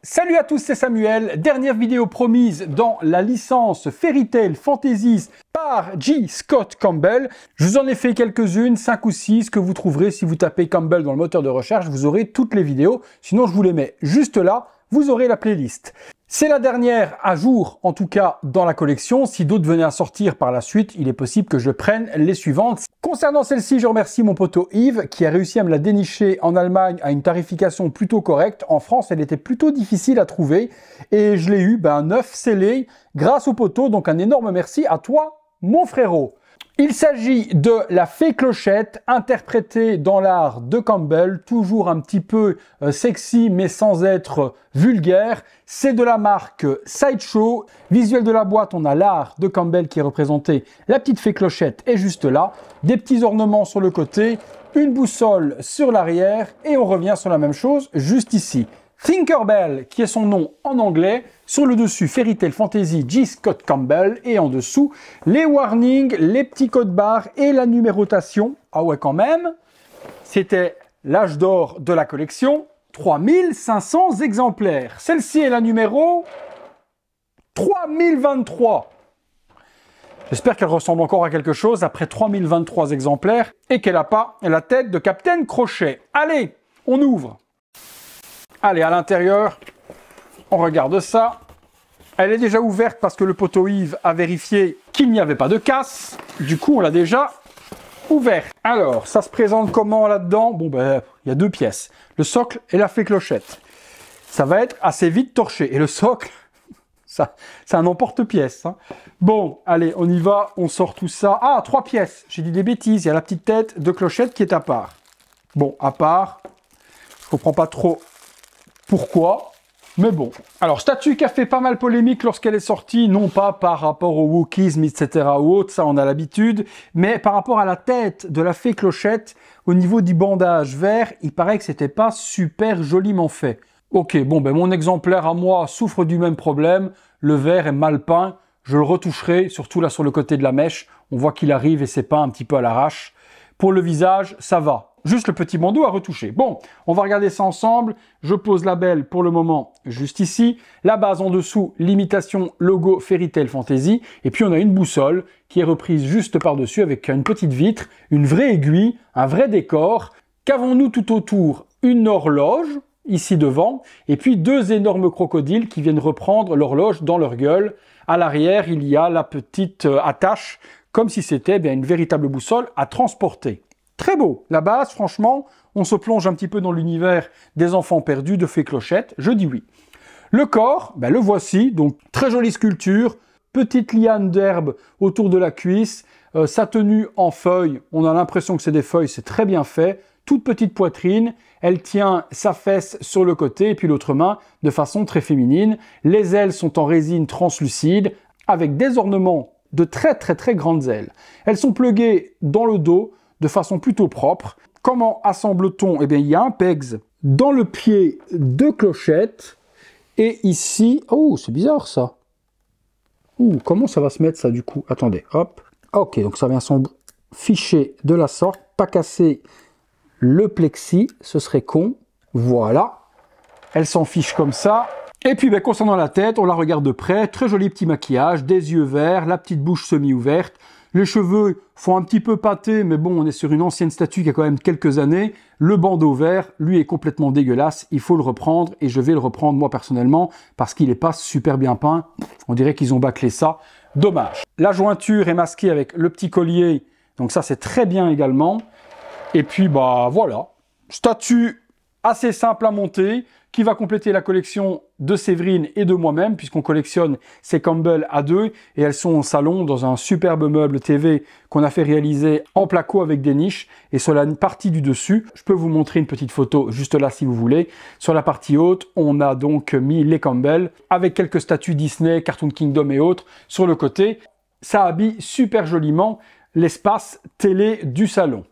Salut à tous, c'est Samuel. Dernière vidéo promise dans la licence Fairy Tail Fantasy par J. Scott Campbell. Je vous en ai fait quelques-unes, 5 ou 6, que vous trouverez si vous tapez Campbell dans le moteur de recherche. Vous aurez toutes les vidéos. Sinon, je vous les mets juste là. Vous aurez la playlist. C'est la dernière à jour, en tout cas dans la collection. Si d'autres venaient à sortir par la suite, il est possible que je prenne les suivantes. Concernant celle-ci, je remercie mon poteau Yves qui a réussi à me la dénicher en Allemagne à une tarification plutôt correcte. En France, elle était plutôt difficile à trouver et je l'ai eu neuf scellé grâce au poteau. Donc un énorme merci à toi, mon frérot. Il s'agit de la Fée Clochette, interprétée dans l'art de Campbell, toujours un petit peu sexy mais sans être vulgaire. C'est de la marque Sideshow. Visuel de la boîte, on a l'art de Campbell qui est représenté. La petite Fée Clochette est juste là. Des petits ornements sur le côté, une boussole sur l'arrière et on revient sur la même chose juste ici. Tinkerbell, qui est son nom en anglais, sur le dessus Fairy Tail Fantasy J. Scott Campbell, et en dessous les warnings, les petits codes barres et la numérotation. Ah ouais, quand même, c'était l'âge d'or de la collection, 3500 exemplaires. Celle-ci est la numéro 3023. J'espère qu'elle ressemble encore à quelque chose après 3023 exemplaires et qu'elle n'a pas la tête de Captain Crochet. Allez, on ouvre. Allez, à l'intérieur, on regarde ça. Elle est déjà ouverte parce que le poteau Yves a vérifié qu'il n'y avait pas de casse. Du coup, on l'a déjà ouverte. Alors, ça se présente comment là-dedans? Bon, il y a deux pièces. Le socle et la Fée Clochette. Ça va être assez vite torché. Et le socle, ça, c'est un emporte-pièce. Hein. Bon, allez, on y va. On sort tout ça. Ah, 3 pièces. J'ai dit des bêtises. Il y a la petite tête de Clochette qui est à part. Bon, à part. Je comprends pas trop pourquoi, mais bon. Alors, statue qui a fait pas mal polémique lorsqu'elle est sortie, non pas par rapport au wokisme, etc. ou autre, ça on a l'habitude, mais par rapport à la tête de la Fée Clochette, au niveau du bandage vert, il paraît que c'était pas super joliment fait. Ok, bon, mon exemplaire à moi souffre du même problème, le vert est mal peint, je le retoucherai, surtout là sur le côté de la mèche, on voit qu'il arrive et c'est peint un petit peu à l'arrache. Pour le visage, ça va. Juste le petit bandeau à retoucher. Bon, on va regarder ça ensemble. Je pose la belle pour le moment juste ici. La base en dessous, l'imitation logo Fairy Tail Fantasy. Et puis on a une boussole qui est reprise juste par-dessus avec une petite vitre, une vraie aiguille, un vrai décor. Qu'avons-nous tout autour? Une horloge, ici devant, et puis 2 énormes crocodiles qui viennent reprendre l'horloge dans leur gueule. À l'arrière, il y a la petite attache, comme si c'était une véritable boussole à transporter. Très beau. La base, franchement, on se plonge un petit peu dans l'univers des enfants perdus de Fée Clochette. Je dis oui. Le corps, le voici. Donc, très jolie sculpture. Petite liane d'herbe autour de la cuisse. Sa tenue en feuilles. On a l'impression que c'est des feuilles. C'est très bien fait. Toute petite poitrine. Elle tient sa fesse sur le côté et puis l'autre main de façon très féminine. Les ailes sont en résine translucide avec des ornements de très grandes ailes. Elles sont pluguées dans le dos de façon plutôt propre. Comment assemble-t-on? Il y a un pegs dans le pied de Clochette. Et ici... Oh, c'est bizarre ça. Comment ça va se mettre ça du coup? Attendez, hop. Ok, donc ça vient s'enficher de la sorte. Pas casser le plexi, ce serait con. Voilà. Elle s'en fiche comme ça. Et puis concernant la tête, on la regarde de près. Très joli petit maquillage, des yeux verts, la petite bouche semi-ouverte. Les cheveux font un petit peu pâté, mais bon, on est sur une ancienne statue qui a quand même quelques années. Le bandeau vert, lui, est complètement dégueulasse. Il faut le reprendre et je vais le reprendre moi personnellement parce qu'il n'est pas super bien peint. On dirait qu'ils ont bâclé ça. Dommage. La jointure est masquée avec le petit collier. Donc ça, c'est très bien également. Et puis, voilà. Statue assez simple à monter qui va compléter la collection de Séverine et de moi-même, puisqu'on collectionne ces Campbell à 2, et elles sont au salon dans un superbe meuble TV qu'on a fait réaliser en placo avec des niches, et sur la partie du dessus, je peux vous montrer une petite photo juste là si vous voulez. Sur la partie haute, on a donc mis les Campbell, avec quelques statues Disney, Cartoon Kingdom et autres sur le côté. Ça habille super joliment l'espace télé du salon.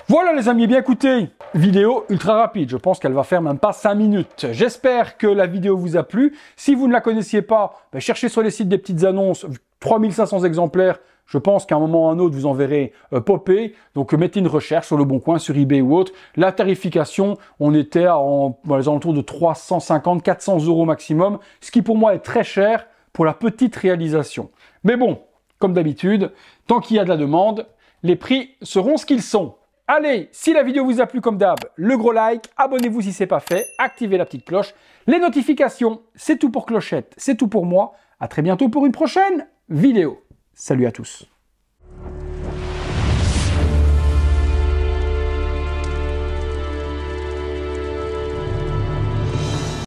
Voilà les amis, bien écoutez, vidéo ultra rapide, je pense qu'elle va faire même pas 5 minutes. J'espère que la vidéo vous a plu. Si vous ne la connaissiez pas, cherchez sur les sites des petites annonces, 3500 exemplaires, Je pense qu'à un moment ou à un autre, vous en verrez popper. Donc, mettez une recherche sur Le Bon Coin, sur eBay ou autre. La tarification, on était dans les alentours de 350, 400 € maximum, ce qui pour moi est très cher pour la petite réalisation. Mais bon, comme d'habitude, tant qu'il y a de la demande, les prix seront ce qu'ils sont. Allez, si la vidéo vous a plu comme d'hab, le gros like, abonnez-vous si ce n'est pas fait, activez la petite cloche, les notifications, c'est tout pour Clochette, c'est tout pour moi. À très bientôt pour une prochaine vidéo. Salut à tous.